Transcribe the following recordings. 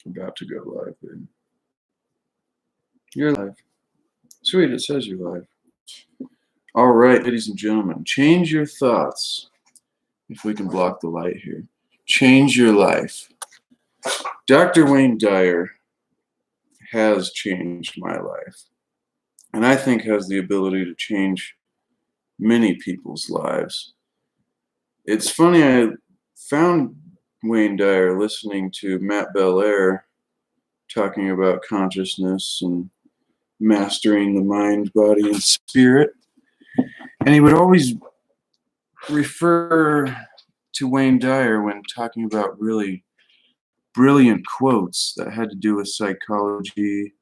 About to go live, babe. You're live. Sweet, it says you're live. All right, ladies and gentlemen, change your thoughts. If we can block the light here. Change your life. Dr. Wayne Dyer has changed my life, and I think has the ability to change many people's lives. It's funny, I found Wayne Dyer listening to Matt Belair talking about consciousness and mastering the mind, body, and spirit. And he would always refer to Wayne Dyer when talking about really brilliant quotes that had to do with psychology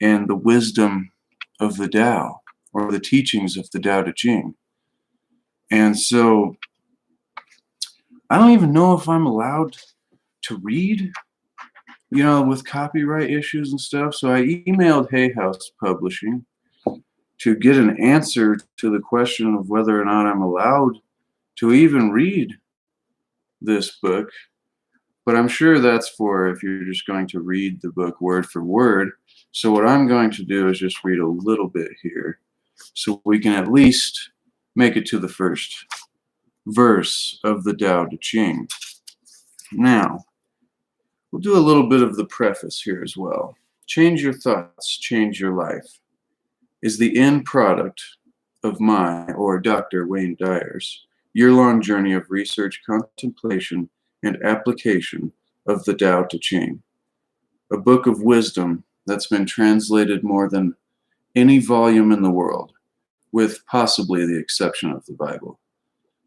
and the wisdom of the Tao, or the teachings of the Tao Te Ching. And so I don't even know if I'm allowed to read, with copyright issues and stuff. So I emailed Hay House Publishing to get an answer to the question of whether or not I'm allowed to even read this book. But I'm sure that's for if you're just going to read the book word for word. So what I'm going to do is just read a little bit here so we can at least make it to the first verse of the Tao Te Ching. Now, we'll do a little bit of the preface here as well. Change your thoughts, change your life is the end product of my, or Dr. Wayne Dyer's, year-long journey of research, contemplation, and application of the Tao Te Ching, a book of wisdom that's been translated more than any volume in the world, with possibly the exception of the Bible.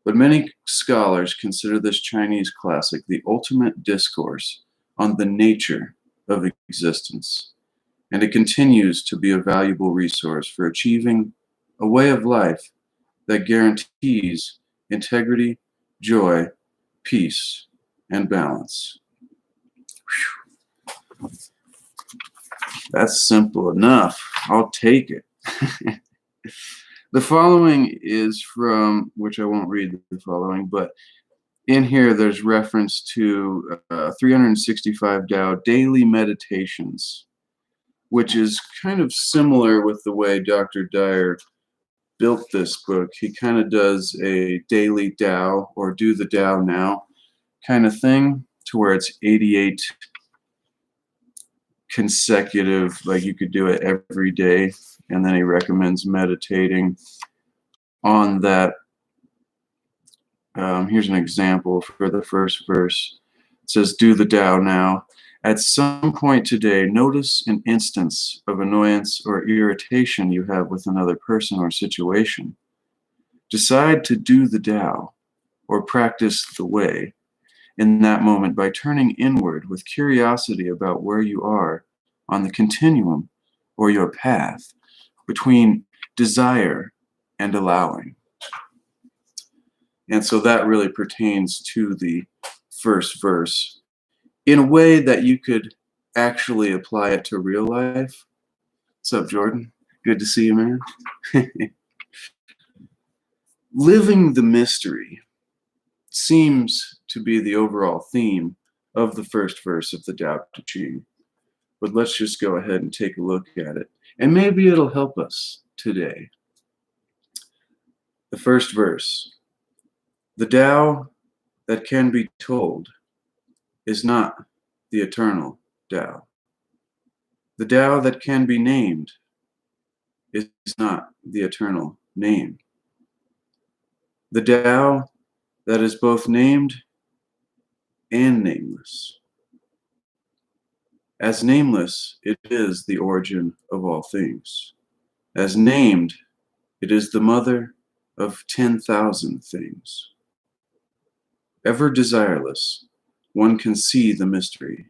But many scholars consider this Chinese classic the ultimate discourse on the nature of existence, and it continues to be a valuable resource for achieving a way of life that guarantees integrity, joy, peace, and balance. Whew. That's simple enough. I'll take it. The following is from, which I won't read the following, but in here there's reference to 365 Tao daily meditations, which is kind of similar with the way Dr. Dyer built this book. He kind of does a daily Tao, or do the Tao now kind of thing, to where it's 88 consecutive, like you could do it every day. And then he recommends meditating on that. Here's an example for the first verse. It says, do the Tao now. At some point today, notice an instance of annoyance or irritation you have with another person or situation. Decide to do the Tao, or practice the way, in that moment by turning inward with curiosity about where you are on the continuum, or your path, between desire and allowing. And so that really pertains to the first verse in a way that you could actually apply it to real life. What's up, Jordan? Good to see you, man. Living the mystery seems to be the overall theme of the first verse of the Tao Te Ching. But let's just go ahead and take a look at it. And maybe it'll help us today. The first verse. The Tao that can be told is not the eternal Tao. The Tao that can be named is not the eternal name. The Tao that is both named and nameless. As nameless, it is the origin of all things. As named, it is the mother of 10,000 things. Ever desireless, one can see the mystery.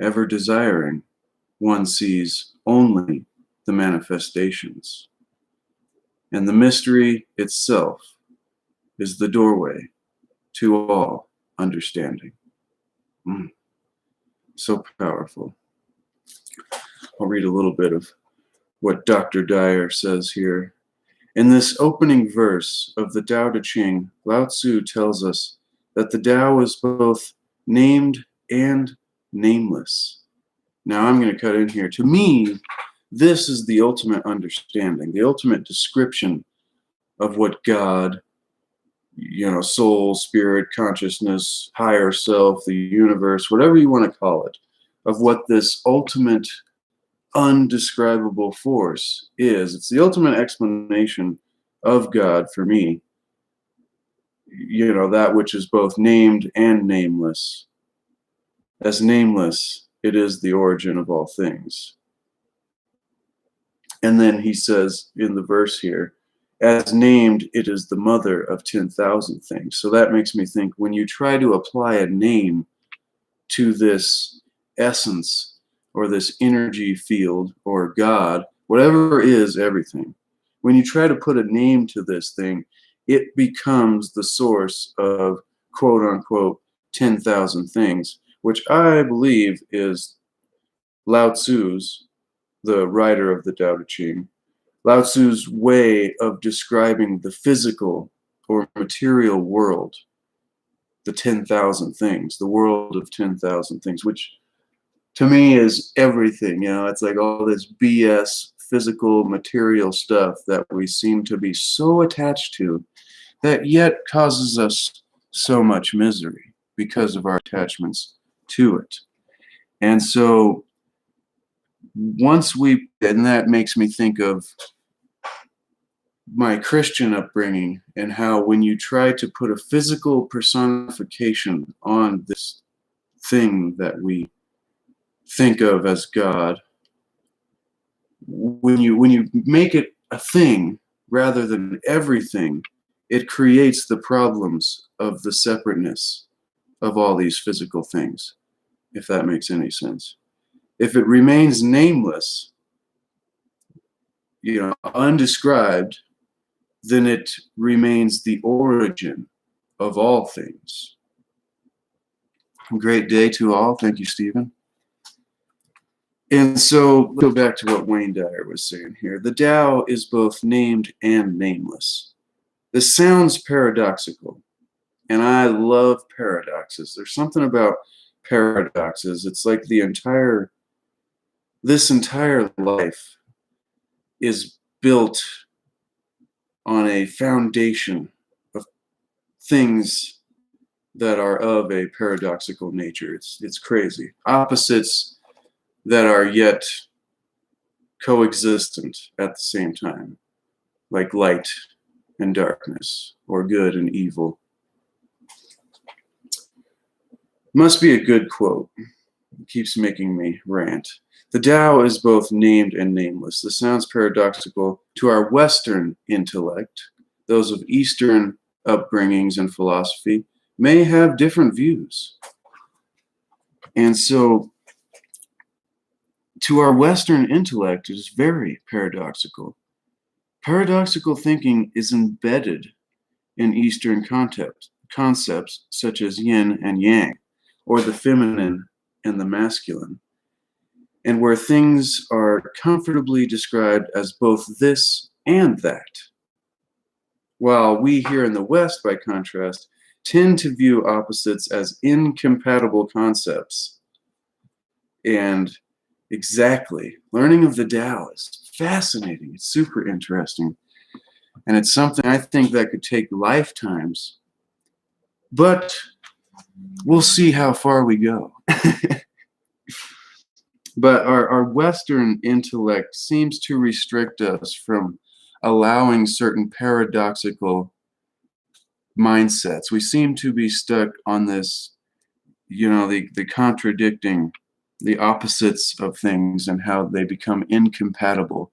Ever desiring, one sees only the manifestations. And the mystery itself is the doorway to all understanding. So powerful. I'll read a little bit of what Dr. Dyer says here. In this opening verse of the Tao Te Ching, Lao-tzu tells us that the Tao is both named and nameless. Now I'm going to cut in here. To me, this is the ultimate understanding, the ultimate description of what God, soul, spirit, consciousness, higher self, the universe, whatever you want to call it, of what this ultimate undescribable force is. It's the ultimate explanation of God for me, that which is both named and nameless. As nameless, it is the origin of all things. And then he says in the verse here, as named, it is the mother of 10,000 things. So that makes me think, when you try to apply a name to this essence or this energy field or God, whatever is everything, when you try to put a name to this thing, it becomes the source of quote unquote 10,000 things, which I believe is Lao-tzu's, the writer of the Tao Te Ching, Lao-tzu's way of describing the physical or material world, the 10,000 things, the world of 10,000 things, which to me is everything. It's like all this BS physical material stuff that we seem to be so attached to that yet causes us so much misery because of our attachments to it. And so and that makes me think of my Christian upbringing and how when you try to put a physical personification on this thing that we think of as God, when you make it a thing rather than everything, it creates the problems of the separateness of all these physical things, if that makes any sense. If it remains nameless, undescribed, then it remains the origin of all things. Great day to all. Thank you, Stephen. And so, go back to what Wayne Dyer was saying here. The Tao is both named and nameless. This sounds paradoxical, and I love paradoxes. There's something about paradoxes. It's like this entire life is built on a foundation of things that are of a paradoxical nature. It's crazy. Opposites that are yet coexistent at the same time, like light and darkness, or good and evil. Must be a good quote. It keeps making me rant. The Tao is both named and nameless. This sounds paradoxical to our Western intellect. Those of Eastern upbringings and philosophy may have different views. And so, to our Western intellect, it is very paradoxical. Paradoxical thinking is embedded in Eastern concepts such as yin and yang, or the feminine and the masculine, and where things are comfortably described as both this and that. While we here in the West, by contrast, tend to view opposites as incompatible concepts. And exactly, learning of the Tao is fascinating. It's super interesting. And it's something I think that could take lifetimes. But we'll see how far we go. But our Western intellect seems to restrict us from allowing certain paradoxical mindsets. We seem to be stuck on this, the contradicting, the opposites of things and how they become incompatible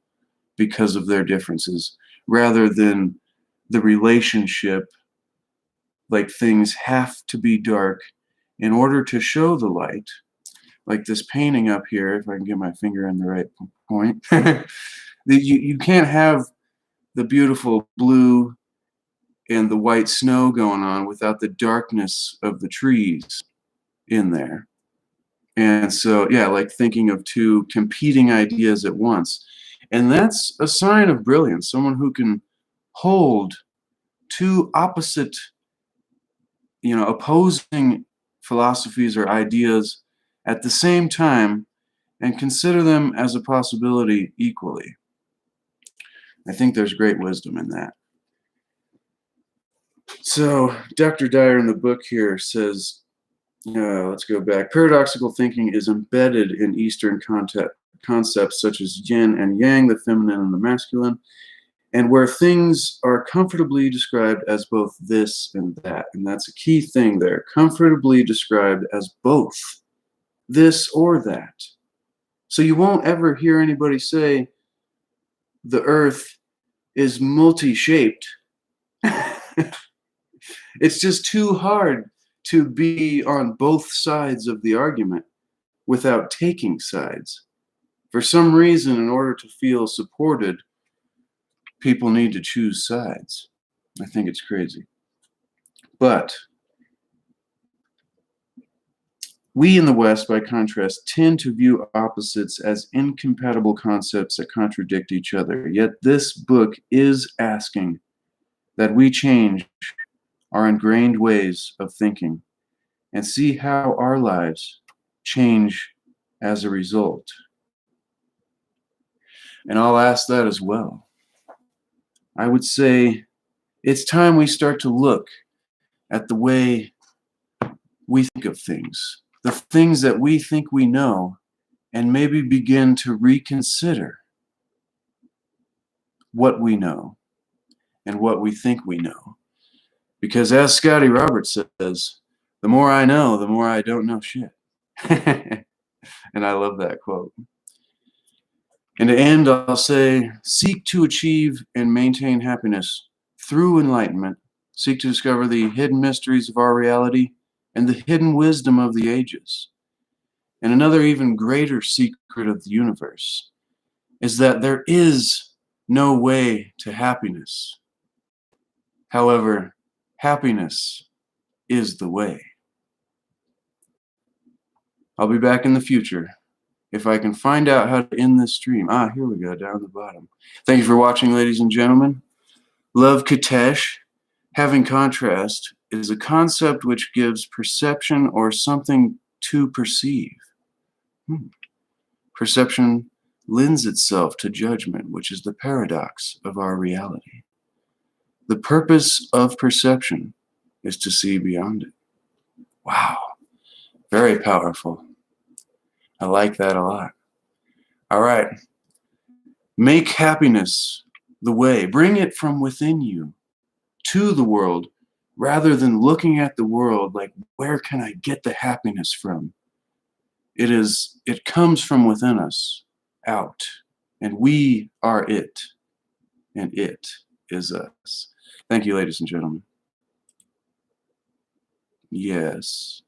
because of their differences, rather than the relationship, like things have to be dark in order to show the light. Like this painting up here, if I can get my finger in the right point, you can't have the beautiful blue and the white snow going on without the darkness of the trees in there. And so, yeah, like thinking of two competing ideas at once. And that's a sign of brilliance, someone who can hold two opposite, opposing philosophies or ideas at the same time and consider them as a possibility equally. I think there's great wisdom in that. So Dr. Dyer in the book here says, let's go back. Paradoxical thinking is embedded in Eastern concepts such as yin and yang, the feminine and the masculine, and where things are comfortably described as both this and that. And that's a key thing there. Comfortably described as both this or that. So you won't ever hear anybody say the earth is multi-shaped. It's just too hard to be on both sides of the argument without taking sides. For some reason, in order to feel supported, people need to choose sides. I think it's crazy. But we in the West, by contrast, tend to view opposites as incompatible concepts that contradict each other. Yet this book is asking that we change our ingrained ways of thinking and see how our lives change as a result. And I'll ask that as well. I would say it's time we start to look at the way we think of things, the things that we think we know, and maybe begin to reconsider what we know and what we think we know. Because as Scotty Roberts says, the more I know, the more I don't know shit. And I love that quote. And to end, I'll say, seek to achieve and maintain happiness through enlightenment. Seek to discover the hidden mysteries of our reality and the hidden wisdom of the ages. And another even greater secret of the universe is that there is no way to happiness. However, happiness is the way. I'll be back in the future if I can find out how to end this stream. Here we go, down the bottom. Thank you for watching, ladies and gentlemen. Love Katesh. Having contrast is a concept which gives perception or something to perceive. Perception lends itself to judgment, which is the paradox of our reality. The purpose of perception is to see beyond it. Wow, very powerful. I like that a lot. All right, make happiness the way. Bring it from within you to the world, rather than looking at the world like, where can I get the happiness from? It comes from within us, out, and we are it, and it is us. Thank you, ladies and gentlemen. Yes.